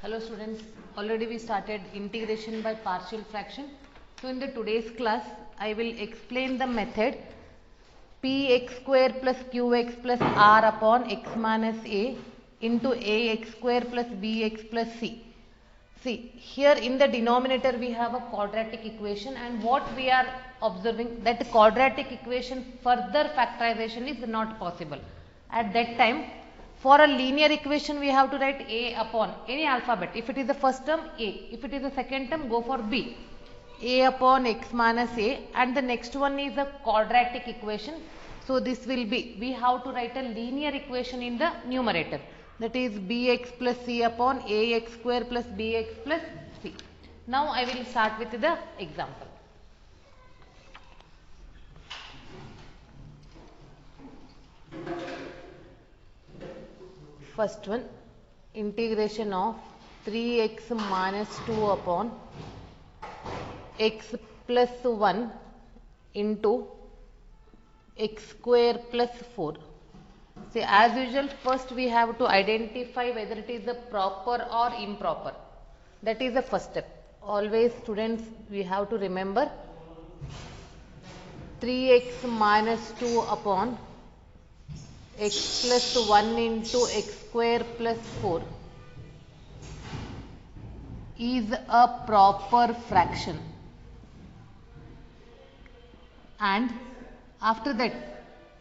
Hello students, already we started integration by partial fraction. So in the today's class, I will explain the method px square plus qx plus r upon x minus a into ax square plus bx plus c. See, here in the denominator we have a quadratic equation, and what we are observing that quadratic equation further factorization is not possible. At that time, for a linear equation we have to write a upon any alphabet. If it is the first term, a. If it is the second term, go for b. A upon x minus a, and the next one is a quadratic equation. So this will be, we have to write a linear equation in the numerator, that is bx plus c upon ax square plus bx plus c. Now I will start with the example. First one, integration of 3x minus 2 upon x plus 1 into x square plus 4. See, as usual, first we have to identify whether it is a proper or improper. That is the first step. Always students, we have to remember 3x minus 2 upon x plus 1 into x square plus 4 is a proper fraction. And after that,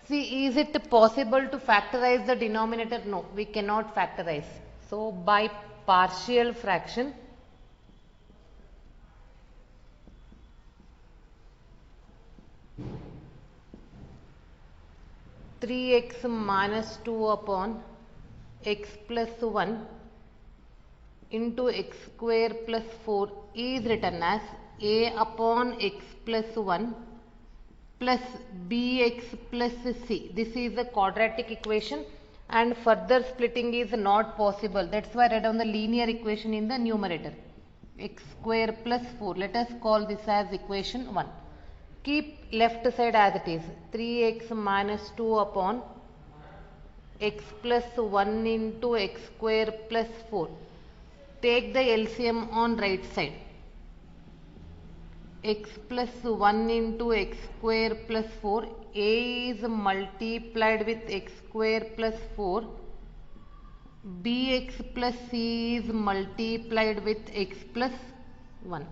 see, is it possible to factorize the denominator? No, we cannot factorize. So by partial fraction, three x minus 2 upon x plus 1 into x square plus 4 is written as a upon x plus 1 plus bx plus c. This is a quadratic equation, and further splitting is not possible. That's why I write down the linear equation in the numerator. X square plus 4. Let us call this as equation 1. Keep left side as it is. 3x minus 2 upon x plus 1 into x square plus 4. Take the LCM on right side. X plus 1 into x square plus 4. A is multiplied with x square plus 4. Bx plus c is multiplied with x plus 1.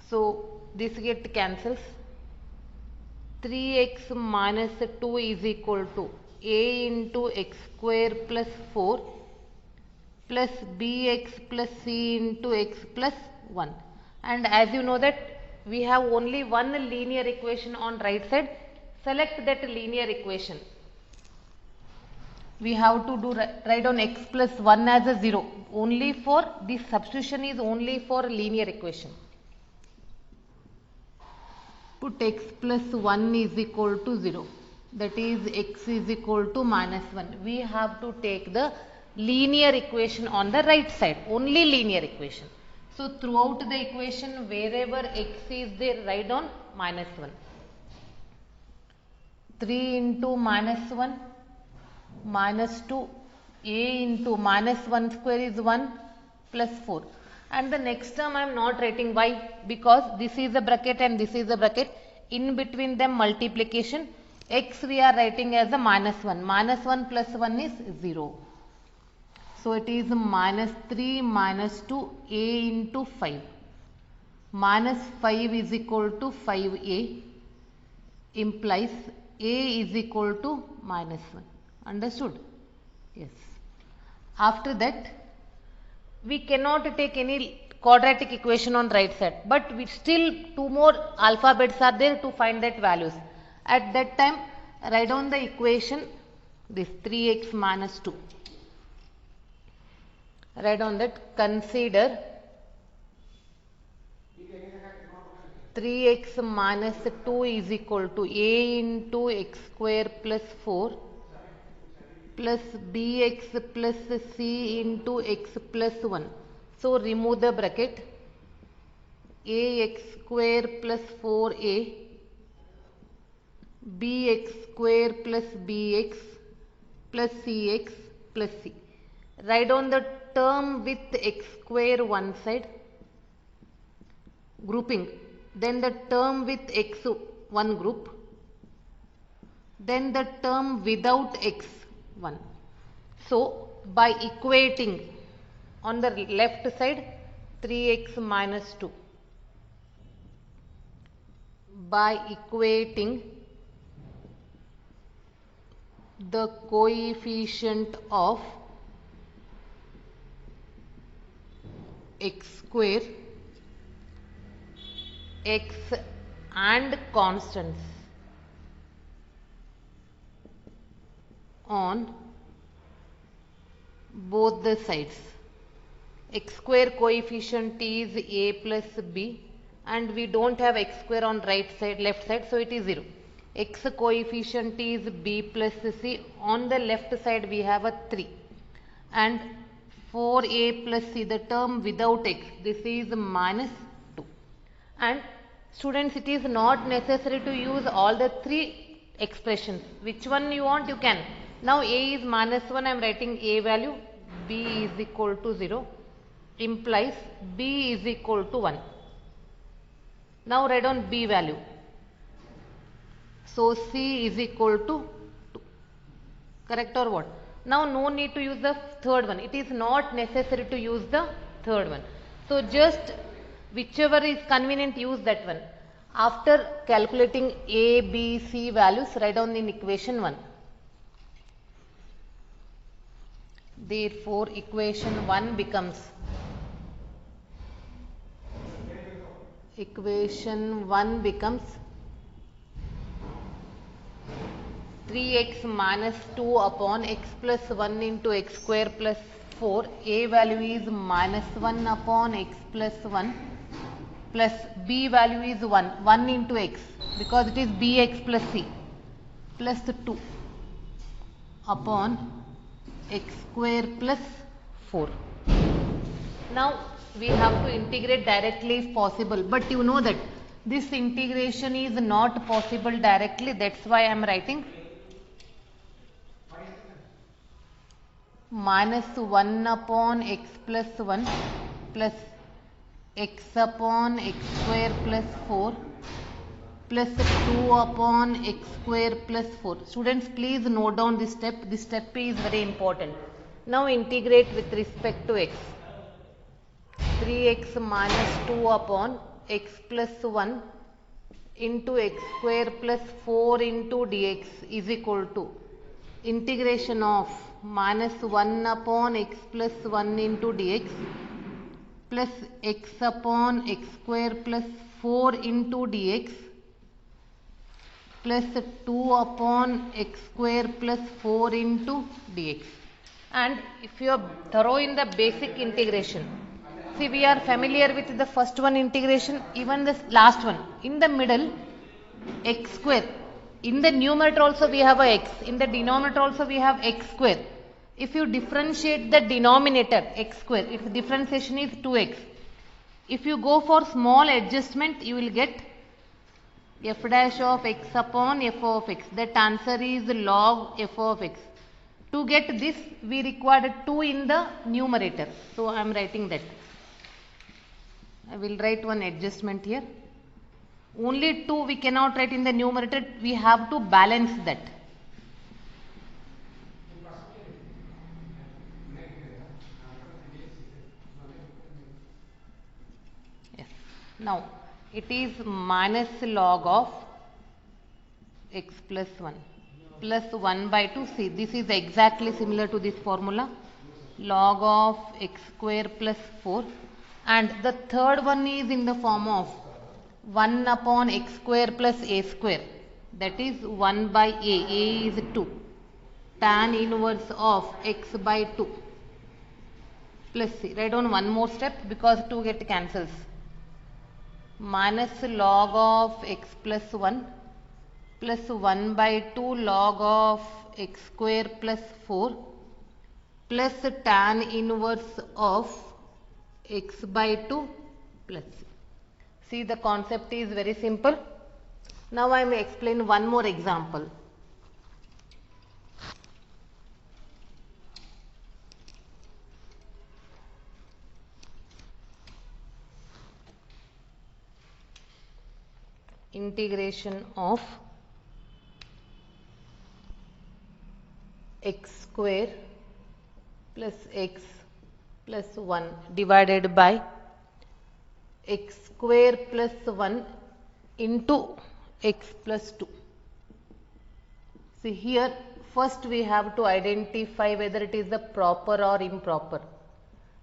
So this get cancels. 3x minus 2 is equal to a into x square plus 4 plus bx plus c into x plus 1. And as you know that we have only one linear equation on right side, select that linear equation. We have to write down x plus 1 as a 0. Only for this substitution is only for linear equation. Put x plus 1 is equal to 0. That is x is equal to minus 1. We have to take the linear equation on the right side. Only linear equation. So throughout the equation, wherever x is there, write down minus 1. 3 into minus 1 minus 2, a into minus 1 square is 1 plus 4. And the next term I am not writing. Why? Because this is a bracket and this is a bracket. In between them multiplication. X we are writing as a minus 1. Minus 1 plus 1 is 0. So it is minus 3 minus 2 a into 5. Minus 5 is equal to 5a, implies a is equal to minus 1. Understood? Yes. After that, we cannot take any quadratic equation on right side, but we still two more alphabets are there to find that values. At that time, write down the equation, this 3x minus 2. Write down that, consider 3x minus 2 is equal to a into x square plus 4 plus bx plus c into x plus 1. So remove the bracket. Ax square plus 4a bx square plus bx plus cx plus c. Write down the term with x square one side, grouping, then the term with x one group, then the term without x one. So by equating on the left side 3x minus 2, by equating the coefficient of x square, x and constants on both the sides. X square coefficient is a plus b, and we don't have x square on left side, so it is 0. X coefficient is b plus c. On the left side we have a 3, and 4a plus c, the term without x, this is minus 2. And students, it is not necessary to use all the 3 expressions. Which one you want, you can. Now a is minus 1, I am writing a value, b is equal to 0, implies b is equal to 1. Now write down b value. So c is equal to 2. Correct or what? Now no need to use the third one. It is not necessary to use the third one. So just whichever is convenient, use that one. After calculating a, b, c values, write down in equation 1. Therefore equation 1 becomes 3x minus 2 upon x plus 1 into x square plus 4. A value is minus 1 upon x plus 1 plus b value is 1 into x, because it is bx plus c, plus 2 upon x square plus 4. Now we have to integrate directly if possible, but you know that this integration is not possible directly. That's why I am writing minus 1 upon x plus 1 plus x upon x square plus 4 plus 2 upon x square plus 4. Students, please note down this step. This step is very important. Now integrate with respect to x. 3x minus 2 upon x plus 1 into x square plus 4 into dx is equal to integration of minus 1 upon x plus 1 into dx plus x upon x square plus 4 into dx plus 2 upon x square plus 4 into dx. And if you are thorough in the basic integration, see, we are familiar with the first one integration, even the last one. In the middle, x square. In the numerator also we have a x. In the denominator also we have x square. If you differentiate the denominator x square, if differentiation is 2x. If you go for small adjustment, you will get f dash of x upon f of x. That answer is log f of x. To get this, we required 2 in the numerator. So I am writing that. I will write one adjustment here. Only 2 we cannot write in the numerator. We have to balance that. Yes. Now it is minus log of x plus 1 plus 1 by 2. See, this is exactly similar to this formula. Log of x square plus 4. And the third one is in the form of 1 upon x square plus a square. That is 1 by a. A is 2. Tan inverse of x by 2. Plus c. Write down one more step because 2 get cancels. Minus log of x plus 1 plus 1 by 2 log of x square plus 4 plus tan inverse of x by 2 plus c. See, the concept is very simple. Now I may explain one more example. integration of x square plus x plus 1 divided by x square plus 1 into x plus 2. See here, first we have to identify whether it is the proper or improper.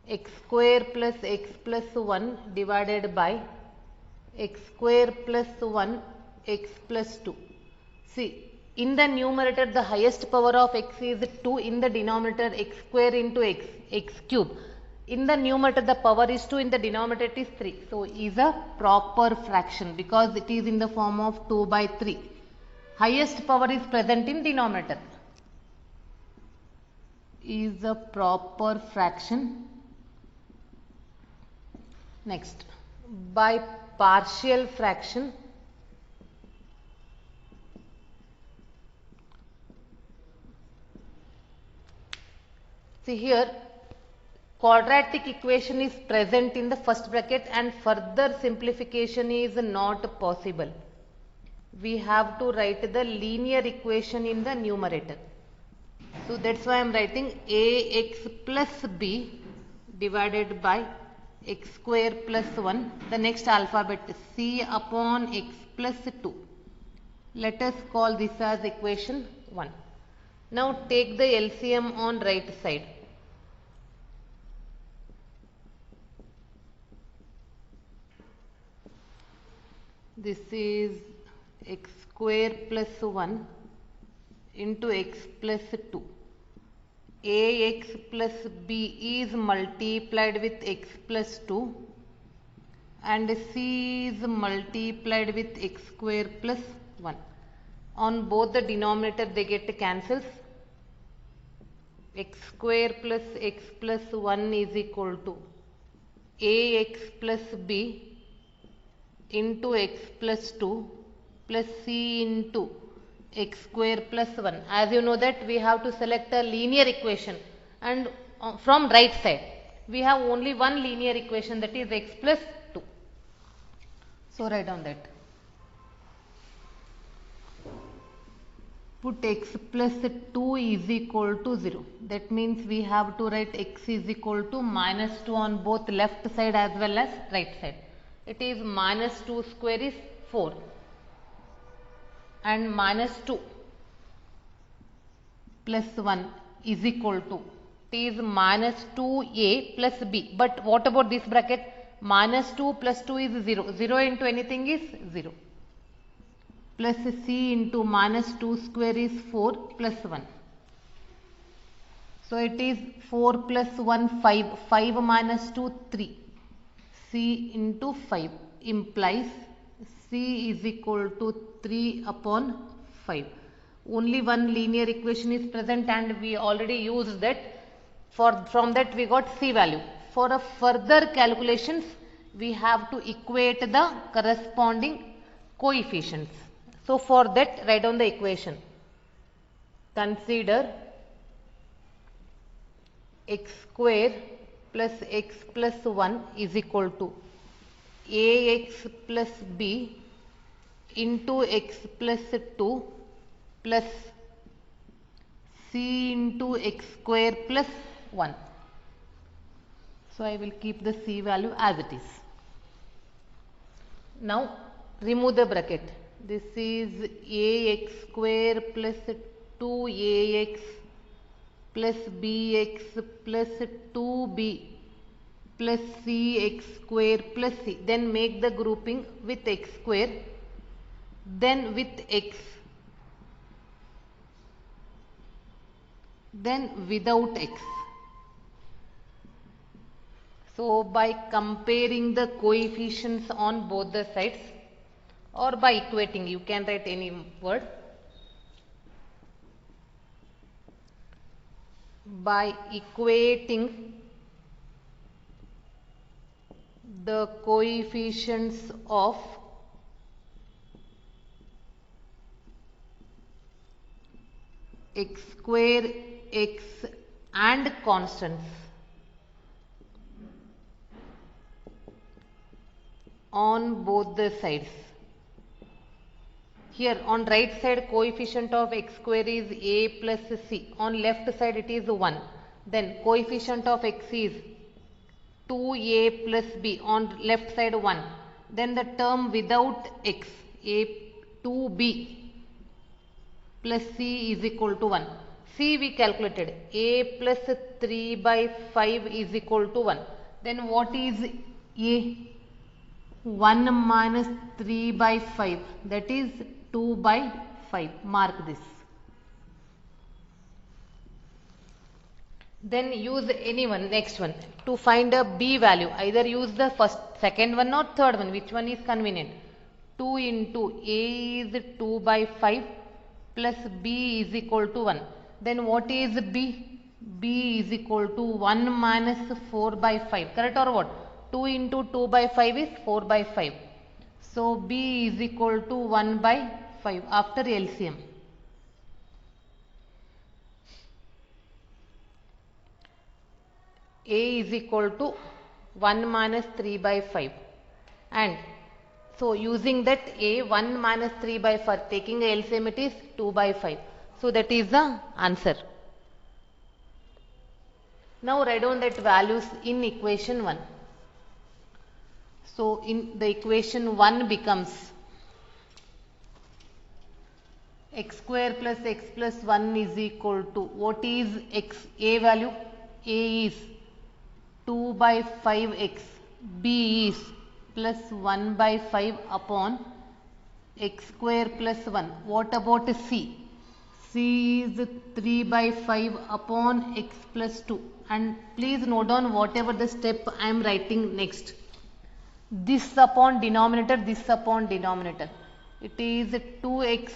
X square plus x plus 1 divided by x square plus 1 x plus 2. See, in the numerator the highest power of x is 2, in the denominator x square into x cube. In the numerator the power is 2, in the denominator it is 3. So, is a proper fraction because it is in the form of 2 by 3. Highest power is present in denominator. Is a proper fraction. Next, by partial fraction, see here, quadratic equation is present in the first bracket and further simplification is not possible. We have to write the linear equation in the numerator. So, that is why I am writing ax plus b divided by x square plus 1. The next alphabet c upon x plus 2. Let us call this as equation 1. Now, take the LCM on right side. This is x square plus 1 into x plus 2. Ax plus b is multiplied with x plus 2 and c is multiplied with x square plus 1. On both the denominator they get cancels. X square plus x plus 1 is equal to ax plus b into x plus 2 plus c into x square plus 1. As you know that we have to select a linear equation and from right side we have only one linear equation, that is x plus 2. So, write down that. Put x plus 2 is equal to 0. That means we have to write x is equal to minus 2 on both left side as well as right side. It is minus 2 square is 4 and minus 2 plus 1 is equal to, it is minus 2a plus b. But what about this bracket? Minus 2 plus 2 is 0. 0 into anything is 0. Plus c into minus 2 square is 4 plus 1. So, it is 4 plus 1 5. 5 minus 2 3. C into 5 implies C is equal to 3 upon 5. Only one linear equation is present and we already used that. From that we got C value. For a further calculations we have to equate the corresponding coefficients. So, for that write down the equation. Consider x square plus x plus 1 is equal to ax plus b into x plus 2 plus c into x square plus 1. So, I will keep the c value as it is. Now, remove the bracket. This is ax square plus 2ax plus bx plus 2b plus cx square plus c. Then make the grouping with x square, then with x, then without x. So, by comparing the coefficients on both the sides or by equating, you can write any word. By equating the coefficients of x square, x and constants on both the sides, Here on right side coefficient of x square is a plus c. On left side it is 1. Then coefficient of x is 2a plus b. On left side 1. Then the term without x, a 2b plus c is equal to 1. C we calculated, a plus 3 by 5 is equal to 1. Then what is a? 1 minus 3 by 5, that is 2 by 5. Mark this. Then use any one, next one, to find a b value. Either use the first, second one or third one, which one is convenient. 2 into a is 2 by 5 plus b is equal to 1. Then what is b? B is equal to 1 minus 4 by 5. Correct or what? 2 into 2 by 5 is 4 by 5. So b is equal to 1 by 5 after LCM. A is equal to 1 minus 3 by 5. And so using that a 1 minus 3 by 5, taking a LCM, it is 2 by 5. So that is the answer. Now write down that values in equation 1. So in the equation 1 becomes x square plus x plus 1 is equal to, what is x? A value? A is 2 by 5x, b is plus 1 by 5 upon x square plus 1. What about c? C is 3 by 5 upon x plus 2. And please note down whatever the step I am writing next. This upon denominator, this upon denominator. It is 2x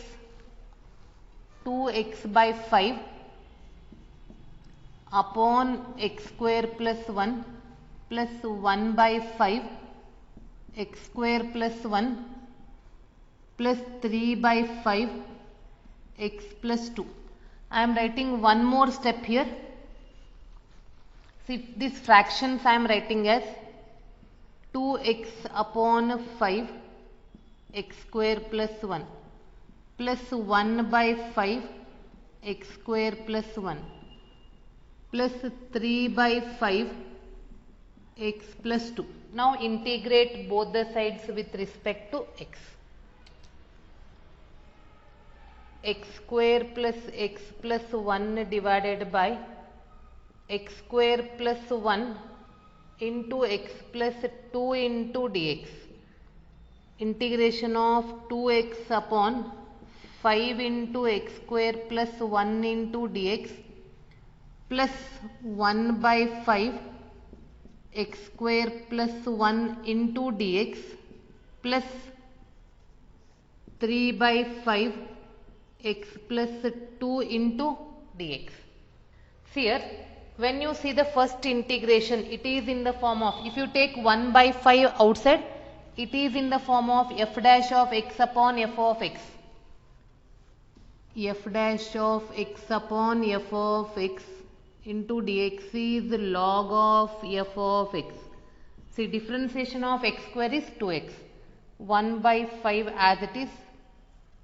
by 5 upon x square plus 1 plus 1 by 5 x square plus 1 plus 3 by 5 x plus 2. I am writing one more step here. See, these fractions I am writing as 2x upon 5 x square plus 1 plus 1 by 5 x square plus 1 plus 3 by 5 x plus 2. Now integrate both the sides with respect to x. X square plus x plus 1 divided by x square plus 1 into x plus 2 into dx. Integration of 2x upon 5 into x square plus 1 into dx plus 1 by 5 x square plus 1 into dx plus 3 by 5 x plus 2 into dx. See here, when you see the first integration, it is in the form of, if you take 1 by 5 outside, it is in the form of f dash of x upon f of x. F dash of x upon f of x into dx is log of f of x. See, differentiation of x square is 2x. 1 by 5 as it is,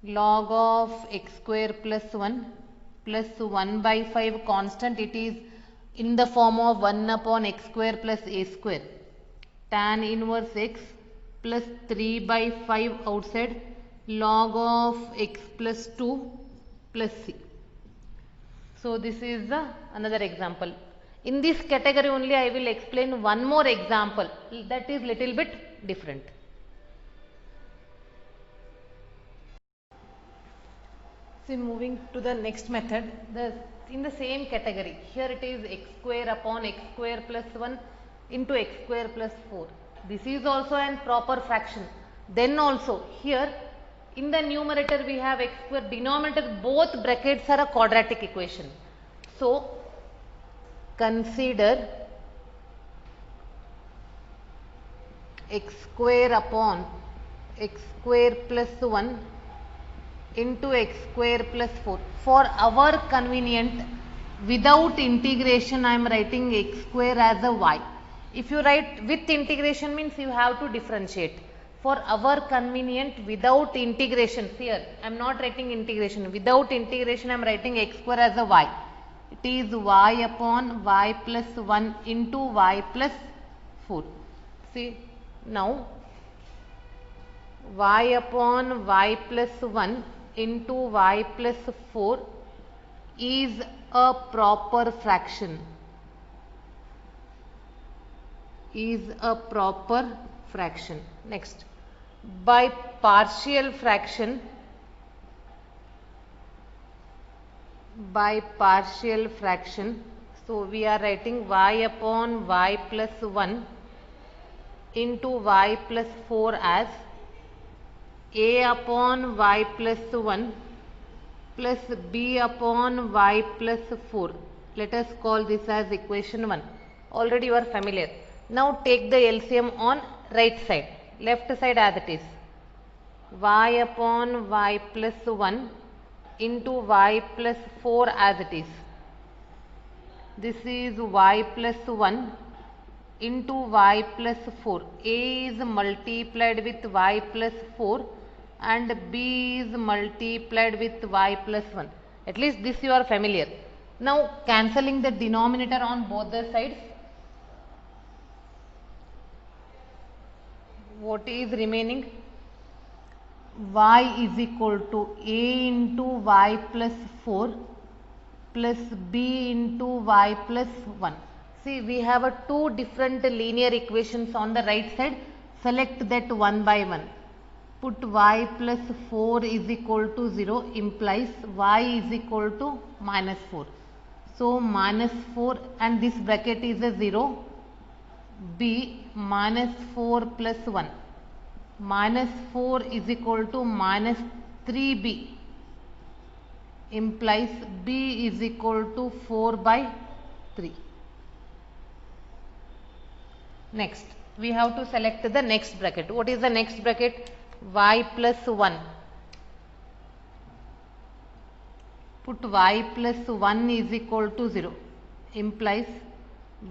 log of x square plus 1 plus 1 by 5 constant, it is in the form of 1 upon x square plus a square. Tan inverse x plus 3 by 5 outside, log of x plus 2 plus c. So this is another example. In this category only I will explain one more example that is little bit different. See, moving to the next method, in the same category, here it is x square upon x square plus 1 into x square plus 4. This is also an proper fraction. Then also here in the numerator we have x square, denominator both brackets are a quadratic equation. So consider x square upon x square plus 1 into x square plus 4. For our convenient, without integration I am writing x square as a y. If you write with integration means you have to differentiate. For our convenient, without integration, here I am not writing integration, without integration I am writing x square as a y. It is y upon y plus 1 into y plus 4. See, now y upon y plus 1 into y plus 4 is a proper fraction. Is a proper fraction. Next, by partial fraction, so we are writing y upon y plus 1 into y plus 4 as a upon y plus 1 plus b upon y plus 4. Let us call this as equation 1. Already you are familiar. Now take the LCM on right side, left side as it is. Y upon y plus 1 into y plus 4 as it is. This is y plus 1 into y plus 4. A is multiplied with y plus 4 and b is multiplied with y plus 1. At least this you are familiar. Now cancelling the denominator on both the sides, what is remaining? Y is equal to a into y plus 4 plus b into y plus 1. See, we have two different linear equations on the right side. Select that one by one. Put y plus 4 is equal to 0 implies y is equal to minus 4. So minus 4 and this bracket is a 0. B minus 4 plus 1. Minus 4 is equal to minus 3b implies b is equal to 4 by 3. Next, we have to select the next bracket. What is the next bracket? Y plus 1. Put y plus 1 is equal to 0 implies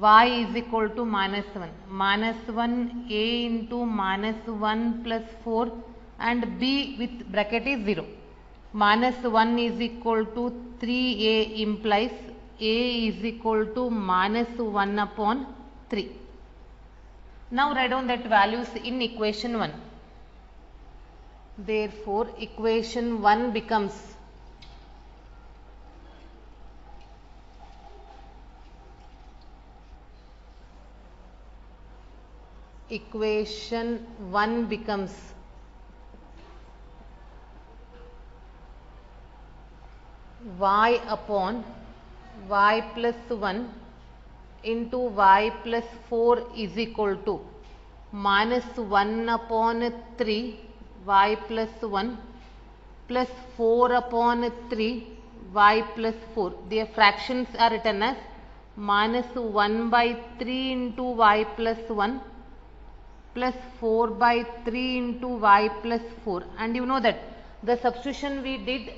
y is equal to minus 1. Minus 1 a into minus 1 plus 4 and b with bracket is 0. Minus 1 is equal to 3a implies a is equal to minus 1 upon 3. Now write down that values in equation 1. Therefore, equation 1 becomes y upon y plus 1 into y plus 4 is equal to minus 1 upon 3 y plus 1 plus 4 upon 3 y plus 4. Their fractions are written as minus 1 by 3 into y plus 1 plus 4 by 3 into y plus 4. And you know that the substitution we did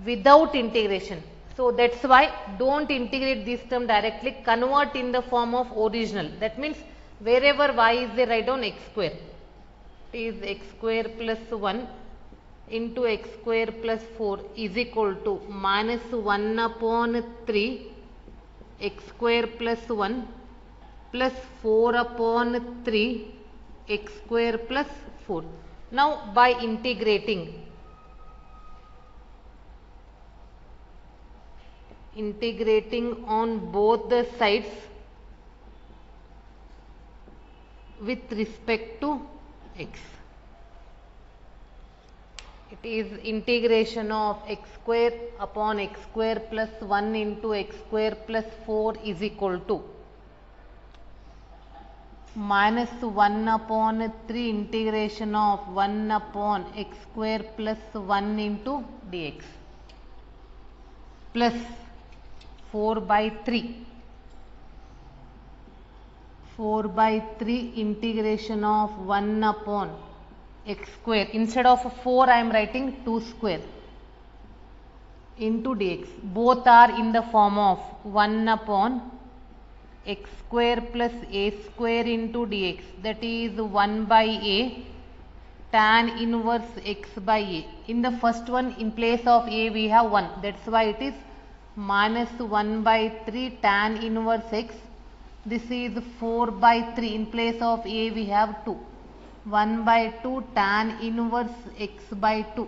without integration. So that's why don't integrate this term directly, convert in the form of original. That means wherever y is there, write down x square. It is x square plus 1 into x square plus 4 is equal to minus 1 upon 3 x square plus 1 plus 4 upon 3 x square plus 4. Now by integrating on both the sides with respect to x. It is integration of x square upon x square plus 1 into x square plus 4 is equal to minus 1 upon 3 integration of 1 upon x square plus 1 into dx plus 4 by 3 integration of 1 upon x square. Instead of 4 I am writing 2 square into dx. Both are in the form of 1 upon x square plus a square into dx, that is 1 by a tan inverse x by a. In the first one, in place of a we have 1, that's why it is minus 1 by 3 tan inverse x. This is 4 by 3, in place of a we have 2, 1 by 2 tan inverse x by 2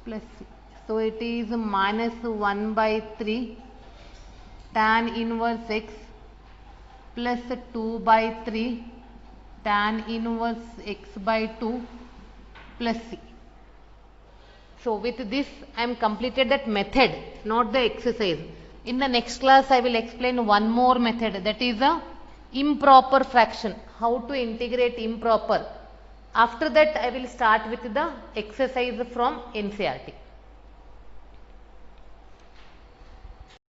plus c. So it is minus 1 by 3 tan inverse x plus 2 by 3 tan inverse x by 2 plus c. So with this I am completed that method, not the exercise. In the next class I will explain one more method, that is a improper fraction, how to integrate improper. After that I will start with the exercise from NCERT.